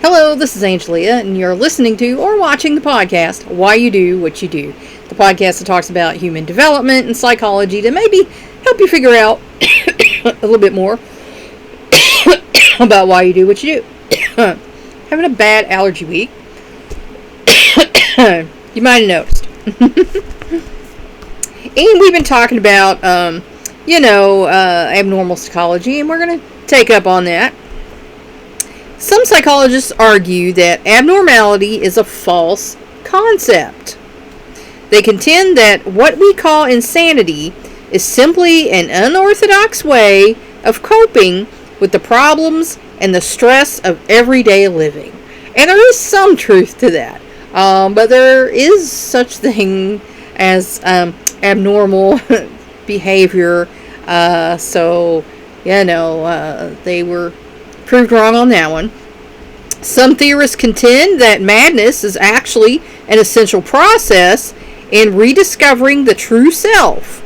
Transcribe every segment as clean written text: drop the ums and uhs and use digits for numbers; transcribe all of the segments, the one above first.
Hello, this is Angelia, and you're listening to or watching the podcast, Why You Do What You Do. The podcast that talks about human development and psychology to maybe help you figure out a little bit more about why you do what you do. Having a bad allergy week. You might have noticed. And we've been talking about, abnormal psychology, and we're going to take up on that. Some psychologists argue that abnormality is a false concept. They contend that what we call insanity is simply an unorthodox way of coping with the problems and the stress of everyday living. And there is some truth to that. But there is such thing as abnormal behavior. They were proved wrong on that one. Some theorists contend that madness is actually an essential process in rediscovering the true self,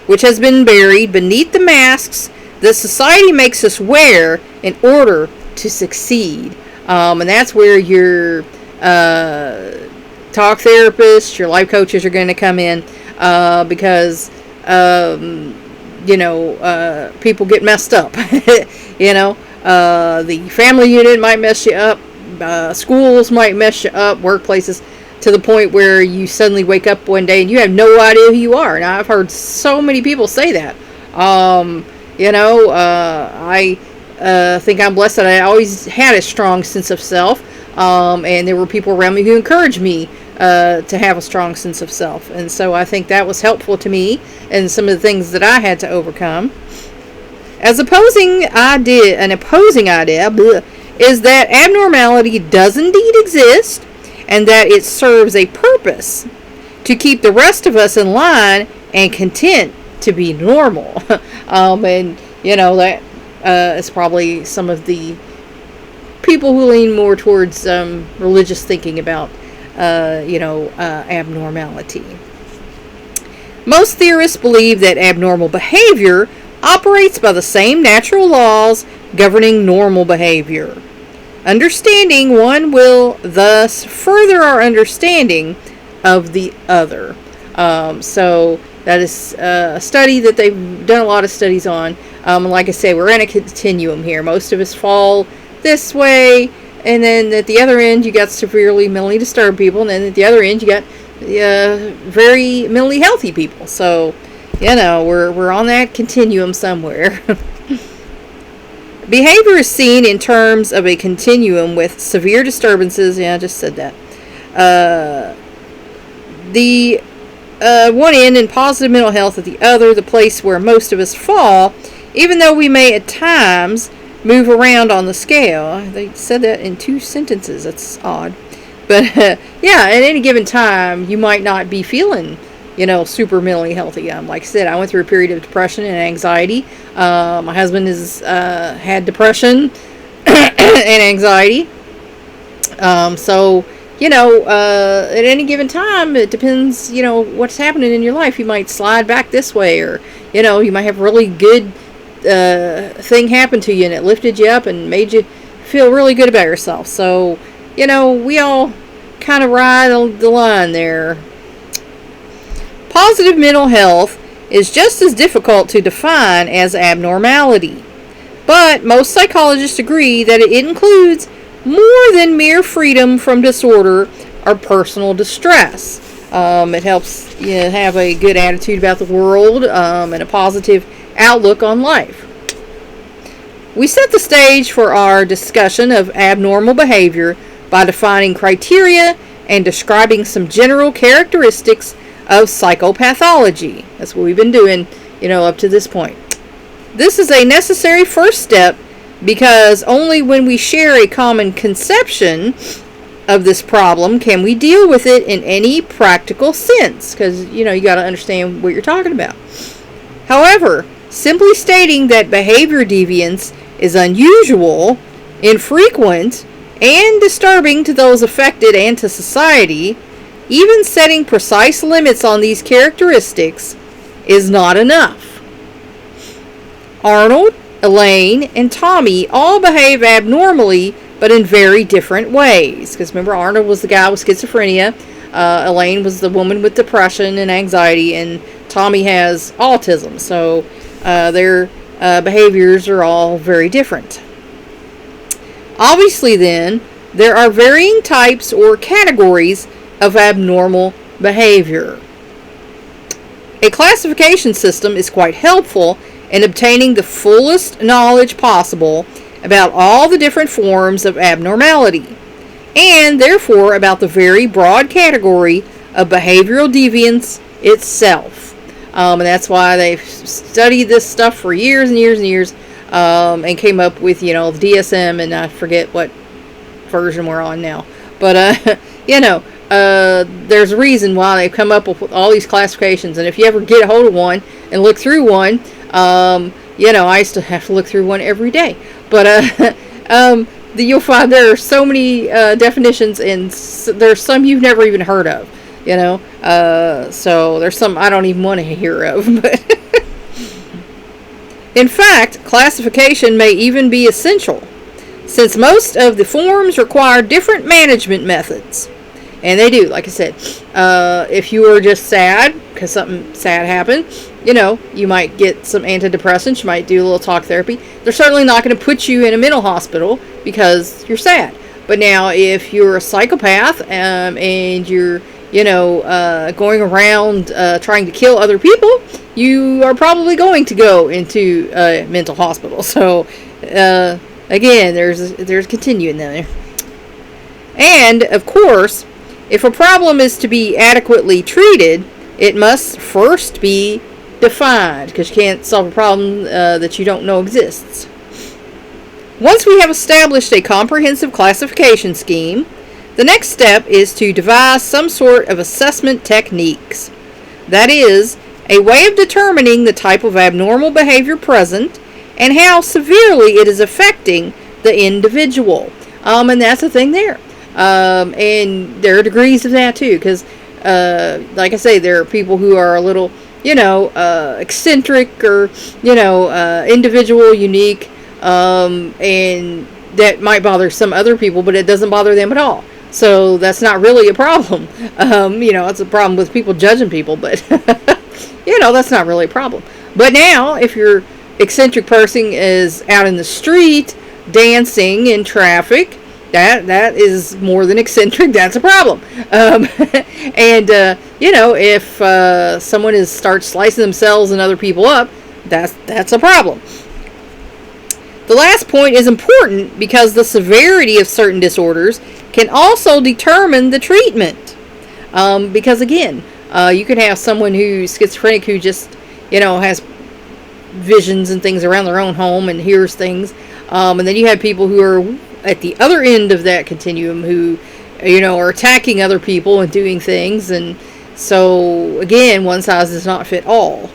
which has been buried beneath the masks that society makes us wear in order to succeed. And that's where your talk therapists, your life coaches are going to come in because people get messed up. The family unit might mess you up. Schools might mess you up. Workplaces, to the point where you suddenly wake up one day and you have no idea who you are. And I've heard so many people say that. I think I'm blessed that I always had a strong sense of self. And there were people around me who encouraged me to have a strong sense of self. And so I think that was helpful to me and some of the things that I had to overcome. An opposing idea is that abnormality does indeed exist and that it serves a purpose to keep the rest of us in line and content to be normal. That is probably some of the people who lean more towards religious thinking about, abnormality. Most theorists believe that abnormal behavior operates by the same natural laws governing normal behavior. Understanding one will thus further our understanding of the other. So that is a study that they've done a lot of studies on. Like I say, we're in a continuum here. Most of us fall this way, and then at the other end you got severely mentally disturbed people, and then at the other end you got very mentally healthy people. So we're on that continuum somewhere. Behavior is seen in terms of a continuum with severe disturbances. Yeah, I just said that. The one end and positive mental health at the other, the place where most of us fall, even though we may at times move around on the scale. They said that in 2 sentences. That's odd. But, at any given time, you might not be feeling super mentally healthy. Like I said, I went through a period of depression and anxiety. My husband has had depression and anxiety. At any given time, it depends, what's happening in your life. You might slide back this way, or, you might have really good thing happen to you, and it lifted you up and made you feel really good about yourself. So, we all kind of ride the line there. Positive mental health is just as difficult to define as abnormality, but most psychologists agree that it includes more than mere freedom from disorder or personal distress. It helps you have a good attitude about the world and a positive outlook on life. We set the stage for our discussion of abnormal behavior by defining criteria and describing some general characteristics of psychopathology. That's what we've been doing, up to this point. This is a necessary first step because only when we share a common conception of this problem can we deal with it in any practical sense, because, you got to understand what you're talking about. However, simply stating that behavior deviance is unusual, infrequent, and disturbing to those affected and to society, even setting precise limits on these characteristics, is not enough. Arnold, Elaine, and Tommy all behave abnormally but in very different ways. Because remember, Arnold was the guy with schizophrenia, Elaine was the woman with depression and anxiety, and Tommy has autism. So their behaviors are all very different. Obviously, then, there are varying types or categories of abnormal behavior. A classification system is quite helpful in obtaining the fullest knowledge possible about all the different forms of abnormality, and therefore about the very broad category of behavioral deviance itself. And that's why they've studied this stuff for years and years and years, and came up with, the DSM, and I forget what version we're on now. But, there's a reason why they've come up with all these classifications. And if you ever get a hold of one and look through one, I used to have to look through one every day. But you'll find there are so many definitions, and there's some you've never even heard of. So there's some I don't even want to hear of. But in fact, classification may even be essential, since most of the forms require different management methods. And they do, like I said. If you are just sad because something sad happened, you might get some antidepressants. You might do a little talk therapy. They're certainly not going to put you in a mental hospital because you're sad. But now, if you're a psychopath and you're, going around trying to kill other people, you are probably going to go into a mental hospital. So, again, there's continuing there. And, of course, if a problem is to be adequately treated, it must first be defined, because you can't solve a problem that you don't know exists. Once we have established a comprehensive classification scheme, the next step is to devise some sort of assessment techniques. That is, a way of determining the type of abnormal behavior present and how severely it is affecting the individual. And that's the thing there. And there are degrees of that too, because, like I say, there are people who are a little, eccentric or, individual, unique, and that might bother some other people, but it doesn't bother them at all. So that's not really a problem. It's a problem with people judging people, but, that's not really a problem. But now, if your eccentric person is out in the street dancing in traffic, that is more than eccentric. That's a problem. If someone starts slicing themselves and other people up, that's a problem. The last point is important because the severity of certain disorders can also determine the treatment. Because again, you can have someone who's schizophrenic who just, has visions and things around their own home and hears things. And then you have people who are at the other end of that continuum who, are attacking other people and doing things. And so, again, one size does not fit all.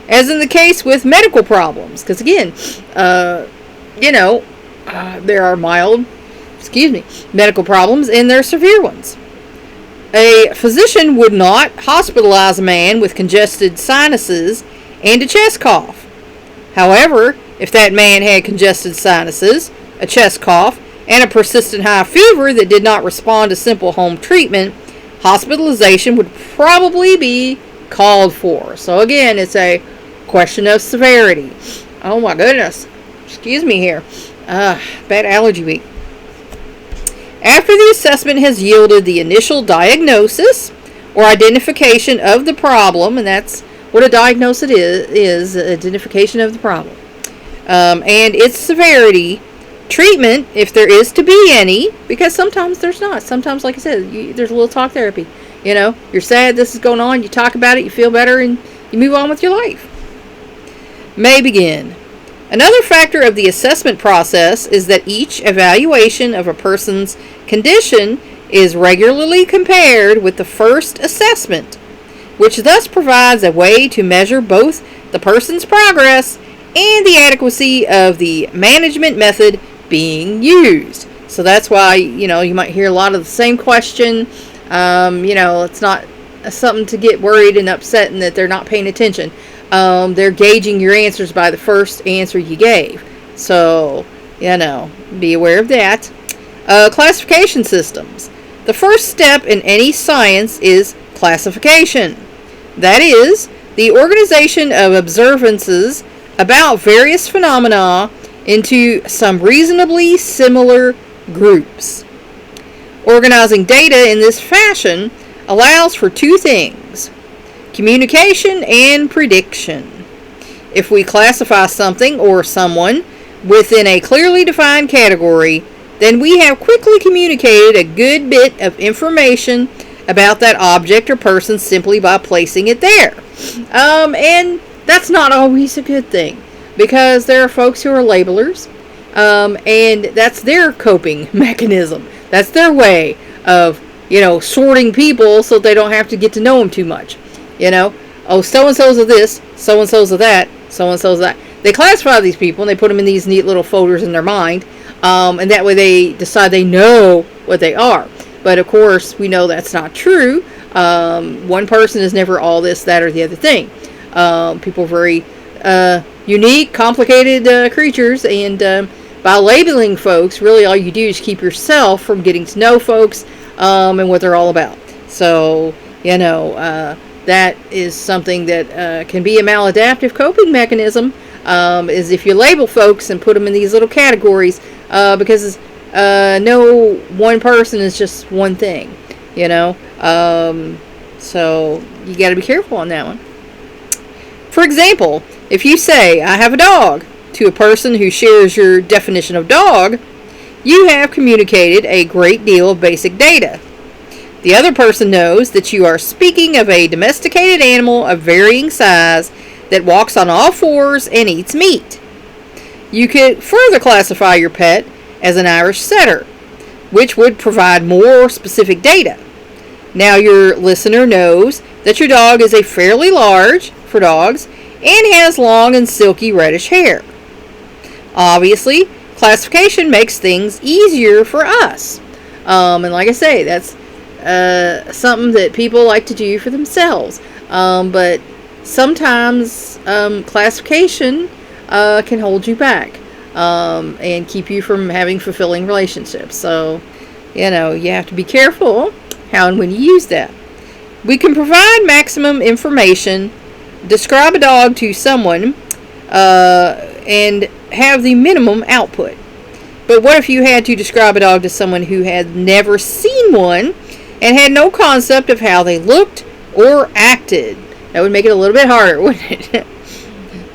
As in the case with medical problems. Because, again, there are mild, medical problems and there are severe ones. A physician would not hospitalize a man with congested sinuses and a chest cough. However, if that man had congested sinuses, a chest cough, and a persistent high fever that did not respond to simple home treatment, hospitalization would probably be called for. So again, it's a question of severity. Oh my goodness. Excuse me here. Bad allergy week. After the assessment has yielded the initial diagnosis or identification of the problem, and that's what a diagnosis is identification of the problem, and its severity, treatment, if there is to be any, because sometimes there's not. Sometimes, like I said, there's a little talk therapy. You're sad, this is going on, you talk about it, you feel better, and you move on with your life. May begin. Another factor of the assessment process is that each evaluation of a person's condition is regularly compared with the first assessment, which thus provides a way to measure both the person's progress and the adequacy of the management method being used. So that's why, you might hear a lot of the same question. It's not something to get worried and upset and that they're not paying attention. They're gauging your answers by the first answer you gave. So, Be aware of that. Classification systems. The first step in any science is classification. That is, the organization of observances about various phenomena into some reasonably similar groups. Organizing data in this fashion allows for two things: communication and prediction. If we classify something or someone within a clearly defined category, then we have quickly communicated a good bit of information about that object or person simply by placing it there. And that's not always a good thing, because there are folks who are labelers, and that's their coping mechanism. That's their way of, sorting people so they don't have to get to know them too much. Oh, so-and-so's of this, so-and-so's of that, so-and-so's of that. They classify these people and they put them in these neat little folders in their mind, and that way they decide they know what they are. But of course, we know that's not true. One person is never all this, that, or the other thing. People are very unique, complicated creatures, and by labeling folks, really all you do is keep yourself from getting to know folks and what they're all about. So, that is something that can be a maladaptive coping mechanism, is if you label folks and put them in these little categories, because no one person is just one thing, so you got to be careful on that one. For example, if you say, "I have a dog," to a person who shares your definition of dog, you have communicated a great deal of basic data. The other person knows that you are speaking of a domesticated animal of varying size that walks on all fours and eats meat. You could further classify your pet as an Irish setter, which would provide more specific data. Now your listener knows that your dog is a fairly large for dogs and has long and silky reddish hair. Obviously, classification makes things easier for us. And like I say, that's something that people like to do for themselves. But sometimes classification can hold you back and keep you from having fulfilling relationships. So, you have to be careful how and when you use that. We can provide maximum information, describe a dog to someone, and have the minimum output. But what if you had to describe a dog to someone who had never seen one and had no concept of how they looked or acted? That would make it a little bit harder, wouldn't it?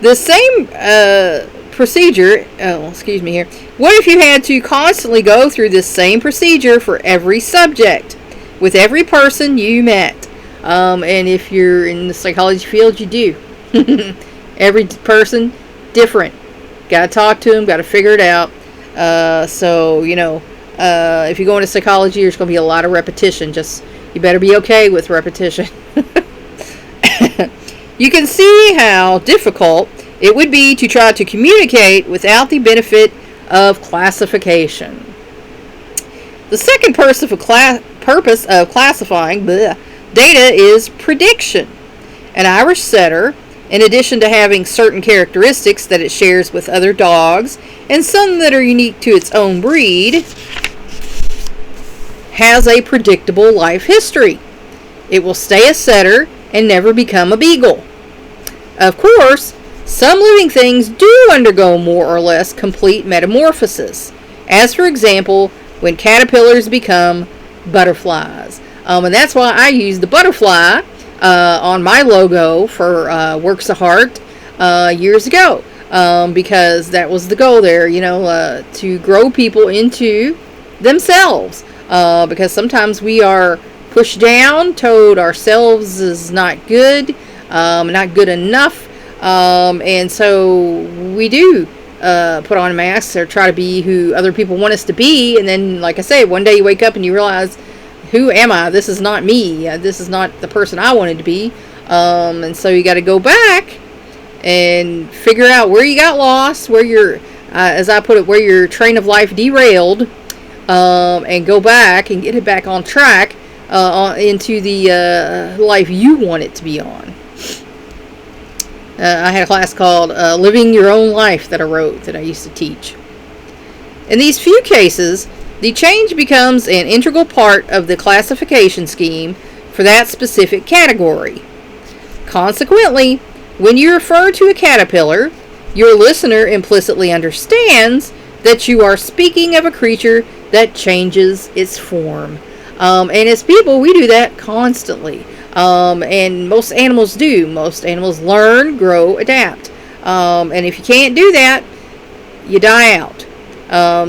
The same procedure, what if you had to constantly go through this same procedure for every subject, with every person you met? And if you're in the psychology field, you do. Every person, different. Got to talk to them, got to figure it out. So, if you go into psychology, there's going to be a lot of repetition. You better be okay with repetition. You can see how difficult it would be to try to communicate without the benefit of classification. The second purpose of classifying data is prediction. An Irish setter, in addition to having certain characteristics that it shares with other dogs and some that are unique to its own breed, has a predictable life history. It will stay a setter and never become a beagle. Of course, some living things do undergo more or less complete metamorphosis, as for example, when caterpillars become butterflies. And that's why I use the butterfly on my logo for Works of Heart years ago, because that was the goal there, to grow people into themselves, because sometimes we are pushed down, told ourselves is not good, not good enough, and so we do put on masks or try to be who other people want us to be, and then, like I say, one day you wake up and you realize, who am I? This is not me. This is not the person I wanted to be. And so you got to go back and figure out where you got lost, where your, as I put it, where your train of life derailed, and go back and get it back on track into the life you want it to be on. I had a class called Living Your Own Life that I wrote, that I used to teach. In these few cases, the change becomes an integral part of the classification scheme for that specific category. Consequently, when you refer to a caterpillar, your listener implicitly understands that you are speaking of a creature that changes its form. And as people, we do that constantly. And most animals do. Most animals learn, grow, adapt. And if you can't do that, you die out.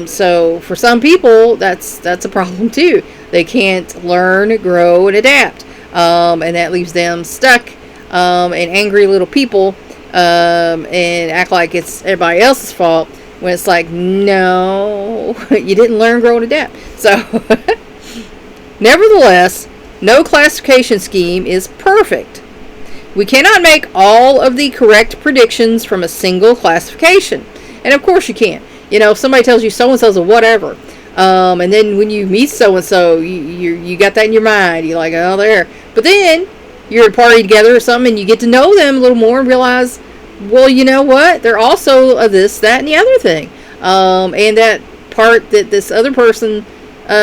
So for some people, that's a problem too. They can't learn, grow, and adapt. And that leaves them stuck and angry little people and act like it's everybody else's fault when it's like, no, you didn't learn, grow, and adapt. So, nevertheless, no classification scheme is perfect. We cannot make all of the correct predictions from a single classification. And of course you can't. If somebody tells you so-and-so's a whatever, and then when you meet so-and-so, you got that in your mind. You're like, oh, there. But then you're at a party together or something, and you get to know them a little more and realize, well, you know what? They're also a this, that, and the other thing. And that part that this other person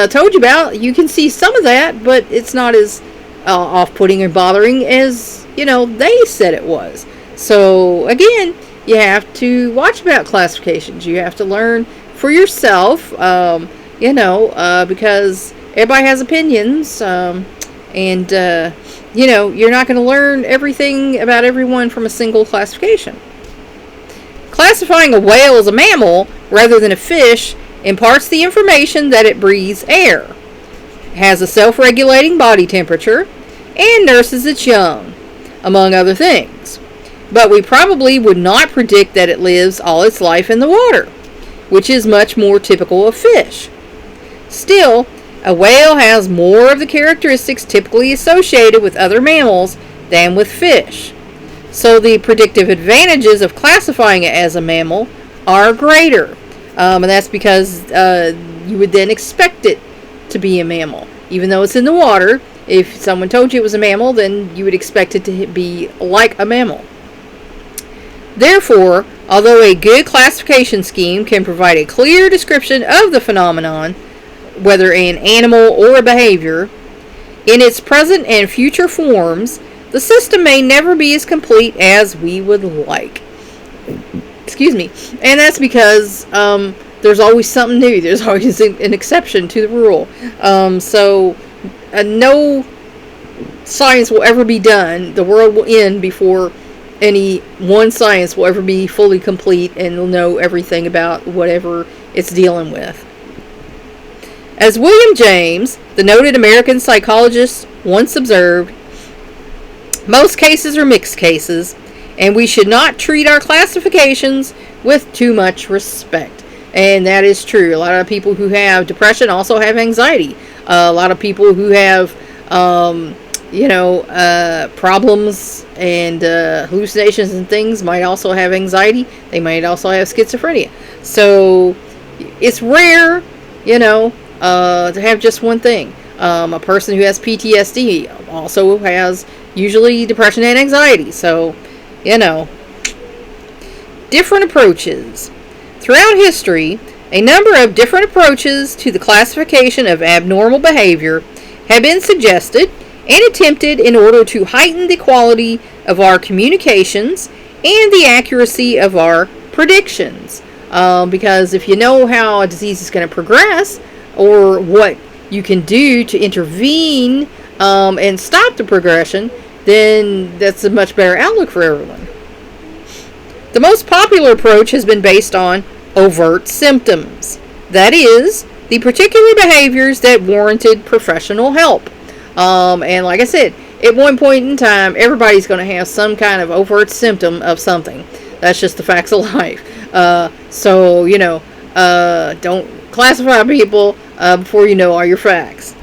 told you about, you can see some of that, but it's not as off-putting or bothering as, they said it was. So, again, you have to watch about classifications. You have to learn for yourself, because everybody has opinions, and you're not going to learn everything about everyone from a single classification. Classifying a whale as a mammal rather than a fish imparts the information that it breathes air, has a self-regulating body temperature, and nurses its young, among other things. But we probably would not predict that it lives all its life in the water, which is much more typical of fish. Still, a whale has more of the characteristics typically associated with other mammals than with fish. So the predictive advantages of classifying it as a mammal are greater. And that's because you would then expect it to be a mammal. Even though it's in the water, if someone told you it was a mammal, then you would expect it to be like a mammal. Therefore, although a good classification scheme can provide a clear description of the phenomenon, whether an animal or a behavior, in its present and future forms, the system may never be as complete as we would like. Excuse me. And that's because there's always something new. There's always an exception to the rule. So no science will ever be done. The world will end before any one science will ever be fully complete and will know everything about whatever it's dealing with. As William James, the noted American psychologist, once observed, most cases are mixed cases, and we should not treat our classifications with too much respect. And that is true. A lot of people who have depression also have anxiety. A lot of people who have, problems and hallucinations and things might also have anxiety. They might also have schizophrenia. So it's rare, to have just one thing. A person who has PTSD also has usually depression and anxiety. So, different approaches. Throughout history, a number of different approaches to the classification of abnormal behavior have been suggested and attempted in order to heighten the quality of our communications and the accuracy of our predictions. Because if you know how a disease is going to progress, or what you can do to intervene and stop the progression, then that's a much better outlook for everyone. The most popular approach has been based on overt symptoms. That is, the particular behaviors that warranted professional help. And like I said, at one point in time, everybody's going to have some kind of overt symptom of something. That's just the facts of life. Don't classify people before you know all your facts.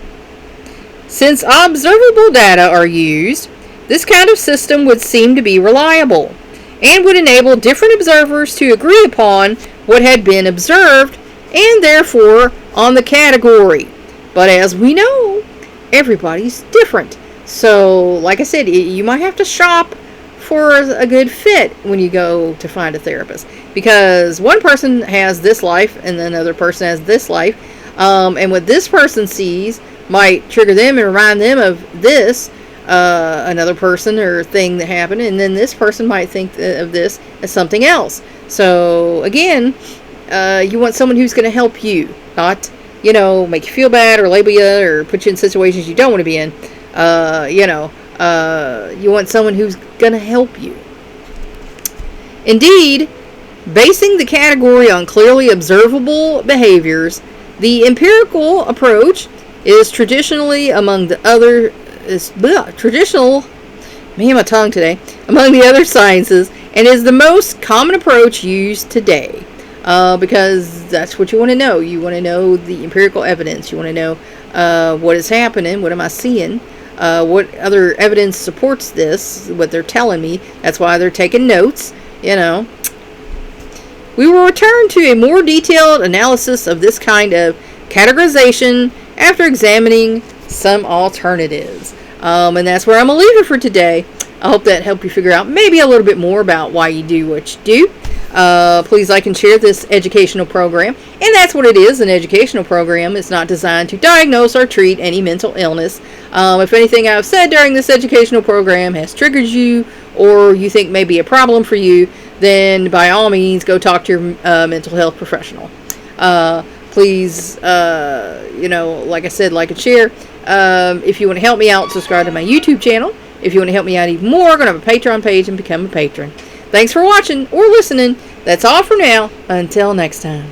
Since observable data are used, this kind of system would seem to be reliable and would enable different observers to agree upon what had been observed and therefore on the category. But as we know, everybody's different. So, like I said, you might have to shop for a good fit when you go to find a therapist, because one person has this life and another person has this life, and what this person sees might trigger them and remind them of this another person or thing that happened, and then this person might think of this as something else. So again, you want someone who's going to help you, not make you feel bad or label you or put you in situations you don't want to be in. You want someone who's going to help you. Indeed, basing the category on clearly observable behaviors, the empirical approach is traditionally among the other among the other sciences, and is the most common approach used today. Because that's what you want to know. You want to know the empirical evidence. You want to know what is happening. What am I seeing? What other evidence supports this? What they're telling me. That's why they're taking notes. We will return to a more detailed analysis of this kind of categorization after examining some alternatives. And that's where I'm going to leave it for today. I hope that helped you figure out maybe a little bit more about why you do what you do. Please like and share this educational program. And that's what it is, an educational program. It's not designed to diagnose or treat any mental illness. If anything I've said during this educational program has triggered you, or you think may be a problem for you, then by all means go talk to your mental health professional. Please, like I said, like and share. If you want to help me out, subscribe to my YouTube channel. If you want to help me out even more, I'm going to have a Patreon page and become a patron. Thanks for watching or listening. That's all for now. Until next time.